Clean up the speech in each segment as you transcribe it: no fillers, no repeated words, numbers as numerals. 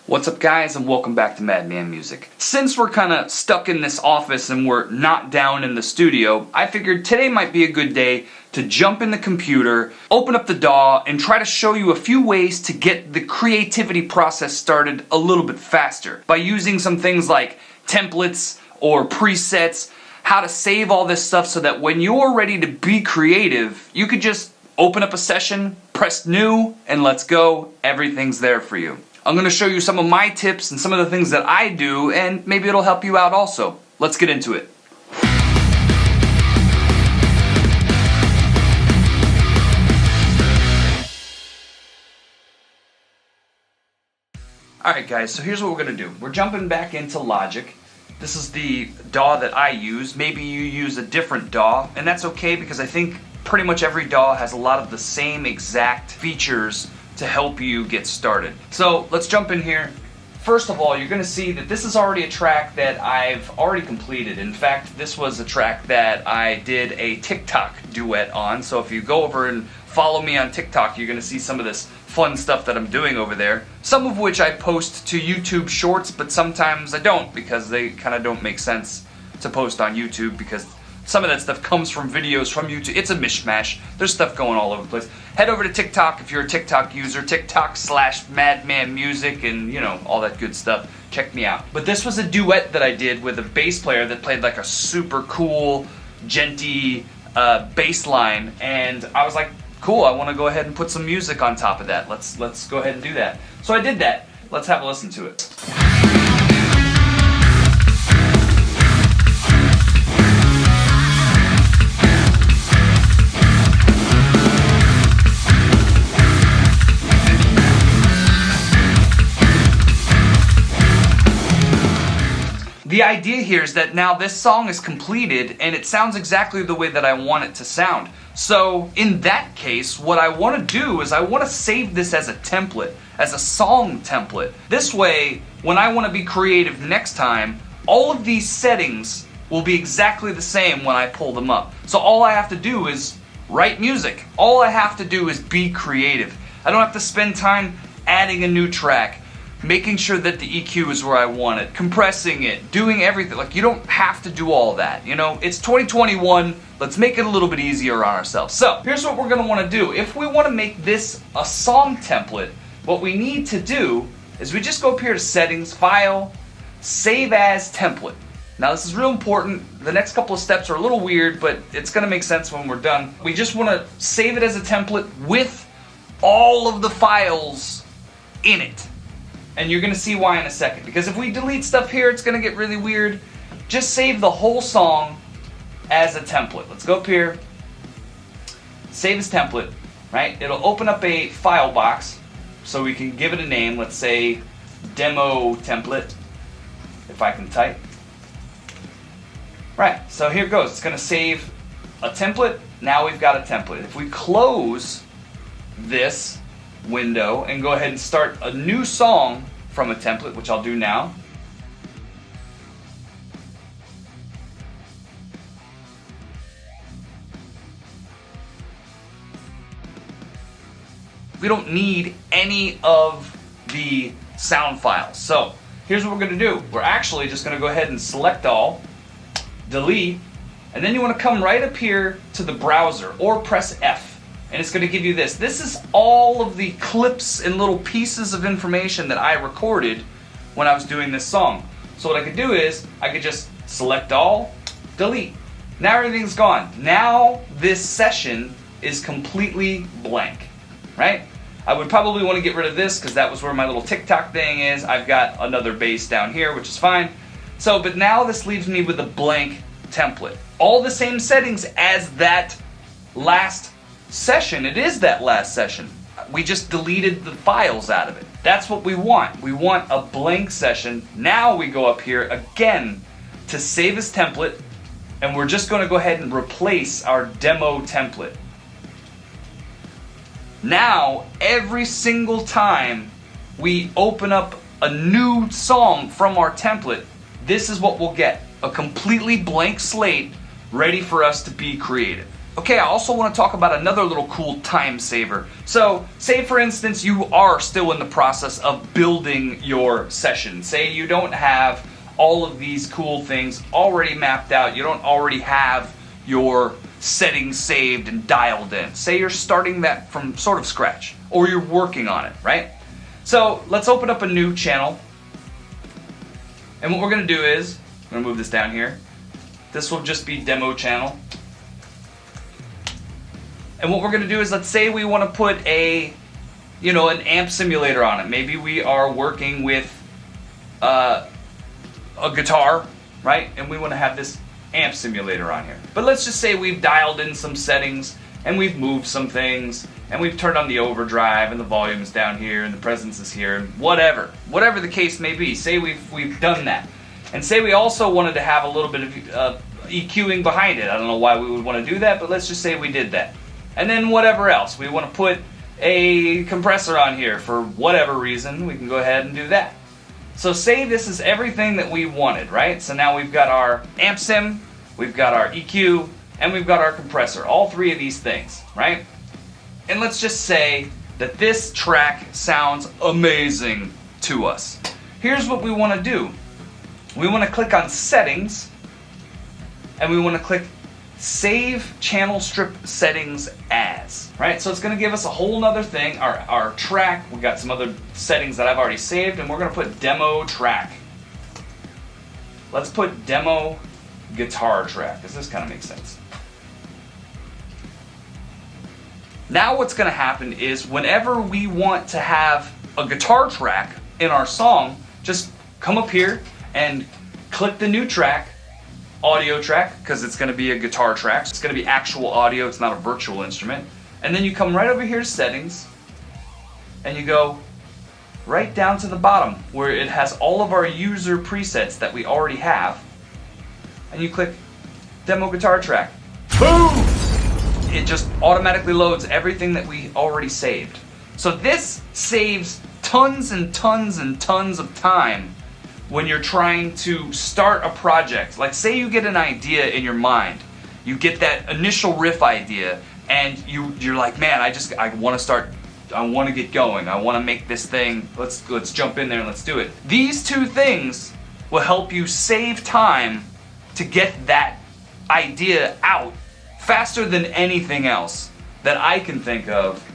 What's up guys, and welcome back to Madman Music. Since we're kind of stuck in this office and we're not down in the studio, I figured today might be a good day to jump in the computer, open up the DAW, and try to show you a few ways to get the creativity process started a little bit faster by using some things like templates or presets, how to save all this stuff so that when you're ready to be creative, you could just open up a session, press new, and let's go. Everything's there for you. I'm going to show you some of my tips and some of the things that I do, and maybe it'll help you out also. Let's get into it. Alright guys, so here's what we're going to do. We're jumping back into Logic. This is the DAW that I use. Maybe you use a different DAW, and that's okay because I think pretty much every DAW has a lot of the same exact features to help you get started. So let's jump in here. First of all, you're going to see that this is already a track that I've already completed. In fact, this was a track that I did a TikTok duet on. So if you go over and follow me on TikTok, you're going to see some of this fun stuff that I'm doing over there. Some of which I post to YouTube Shorts, but sometimes I don't because they kind of don't make sense to post on YouTube because some of that stuff comes from videos from YouTube. It's a mishmash. There's stuff going all over the place. Head over to TikTok if you're a TikTok user. TikTok/MadmanMusic and, you know, all that good stuff. Check me out. But this was a duet that I did with a bass player that played like a super cool, djenty bass line. And I was like, cool, I want to go ahead and put some music on top of that. Let's go ahead and do that. So I did that. Let's have a listen to it. The idea here is that now this song is completed and it sounds exactly the way that I want it to sound. So in that case, what I want to do is I want to save this as a template, as a song template. This way, when I want to be creative next time, all of these settings will be exactly the same when I pull them up. So all I have to do is write music. All I have to do is be creative. I don't have to spend time adding a new track, making sure that the EQ is where I want it, compressing it, doing everything. Like, you don't have to do all that, you know? It's 2021, let's make it a little bit easier on ourselves. So, here's what we're gonna wanna do. If we wanna make this a song template, what we need to do is we just go up here to Settings, File, Save As Template. Now this is real important. The next couple of steps are a little weird, but it's gonna make sense when we're done. We just wanna save it as a template with all of the files in it. And you're going to see why in a second. Because if we delete stuff here, it's going to get really weird. Just save the whole song as a template. Let's go up here. Save as template. Right? It'll open up a file box. So we can give it a name. Let's say demo template. If I can type. Right. So here it goes. It's going to save a template. Now we've got a template. If we close this window and go ahead and start a new song from a template, which I'll do now. We don't need any of the sound files. So here's what we're going to do. We're actually just going to go ahead and select all, delete, and then you want to come right up here to the browser or press F. And it's going to give you this. This is all of the clips and little pieces of information that I recorded when I was doing this song. So what I could do is, I could just select all, delete. Now everything's gone. Now this session is completely blank, right? I would probably want to get rid of this because that was where my little TikTok thing is. I've got another bass down here, which is fine. So, but now this leaves me with a blank template. All the same settings as that last session. It is that last session. We just deleted the files out of it. That's what we want. We want a blank session. Now we go up here again to save as template, and we're just going to go ahead and replace our demo template. Now, every single time we open up a new song from our template, this is what we'll get. A completely blank slate ready for us to be creative. Okay, I also want to talk about another little cool time saver. So, say for instance you are still in the process of building your session. Say you don't have all of these cool things already mapped out. You don't already have your settings saved and dialed in. Say you're starting that from sort of scratch, or you're working on it, right? So, let's open up a new channel. And what we're going to do is, I'm going to move this down here. This will just be demo channel. And what we're going to do is, let's say we want to put an amp simulator on it. Maybe we are working with a guitar, right? And we want to have this amp simulator on here. But let's just say we've dialed in some settings, and we've moved some things, and we've turned on the overdrive, and the volume is down here, and the presence is here, and whatever the case may be. Say we've done that. And say we also wanted to have a little bit of EQing behind it. I don't know why we would want to do that, but let's just say we did that. And then whatever else. We want to put a compressor on here for whatever reason. We can go ahead and do that. So say this is everything that we wanted, right? So now we've got our amp sim, we've got our EQ, and we've got our compressor. All three of these things, right? And let's just say that this track sounds amazing to us. Here's what we want to do. We want to click on Settings, and we want to click Save Channel Strip Settings As, right? So it's going to give us a whole nother thing, our track. We got some other settings that I've already saved, and we're going to put demo track. Let's put demo guitar track, because this kind of makes sense. Now what's going to happen is, whenever we want to have a guitar track in our song, just come up here and click the new track, audio track, because it's going to be a guitar track. It's going to be actual audio, it's not a virtual instrument. And then you come right over here to settings, and you go right down to the bottom where it has all of our user presets that we already have, and you click demo guitar track. Boom! It just automatically loads everything that we already saved. So this saves tons and tons and tons of time when you're trying to start a project. Like, say you get an idea in your mind, you get that initial riff idea, and you're like, man, I want to get going, I want to make this thing, let's jump in there and let's do it. These two things will help you save time to get that idea out faster than anything else that I can think of,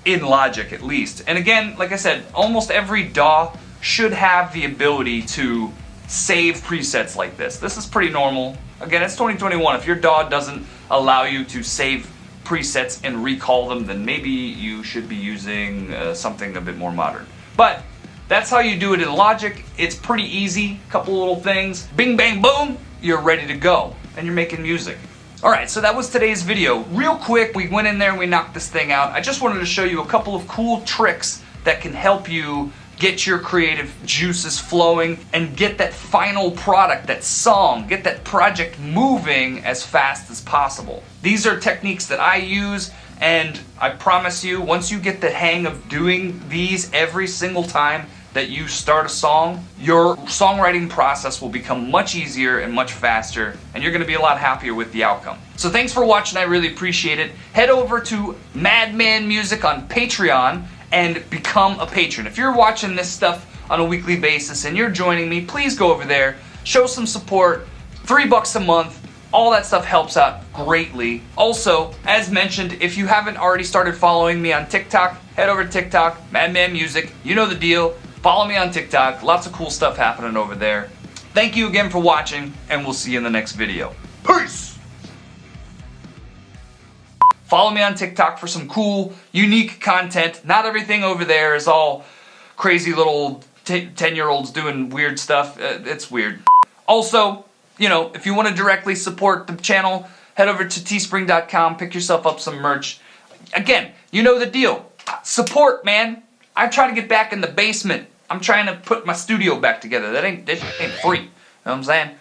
in Logic at least. And again, like I said, almost every DAW should have the ability to save presets like this. This is pretty normal. Again, it's 2021. If your DAW doesn't allow you to save presets and recall them, then maybe you should be using something a bit more modern. But that's how you do it in Logic. It's pretty easy. Couple little things. Bing, bang, boom. You're ready to go. And you're making music. Alright, so that was today's video. Real quick, we went in there and we knocked this thing out. I just wanted to show you a couple of cool tricks that can help you get your creative juices flowing and get that final product, that song, get that project moving as fast as possible. These are techniques that I use, and I promise you, once you get the hang of doing these every single time that you start a song, your songwriting process will become much easier and much faster, and you're going to be a lot happier with the outcome. So thanks for watching, I really appreciate it. Head over to Madman Music on Patreon and become a patron. If you're watching this stuff on a weekly basis and you're joining me, please go over there, show some support. $3 a month, all that stuff helps out greatly. Also, as mentioned, if you haven't already started following me on TikTok, head over to TikTok, Madman Music, you know the deal. Follow me on TikTok, lots of cool stuff happening over there. Thank you again for watching, and we'll see you in the next video. Peace! Follow me on TikTok for some cool, unique content. Not everything over there is all crazy little 10-year-olds doing weird stuff. It's weird. Also, you know, if you want to directly support the channel, head over to teespring.com, pick yourself up some merch. Again, you know the deal. Support, man. I'm trying to get back in the basement. I'm trying to put my studio back together. This ain't free. You know what I'm saying?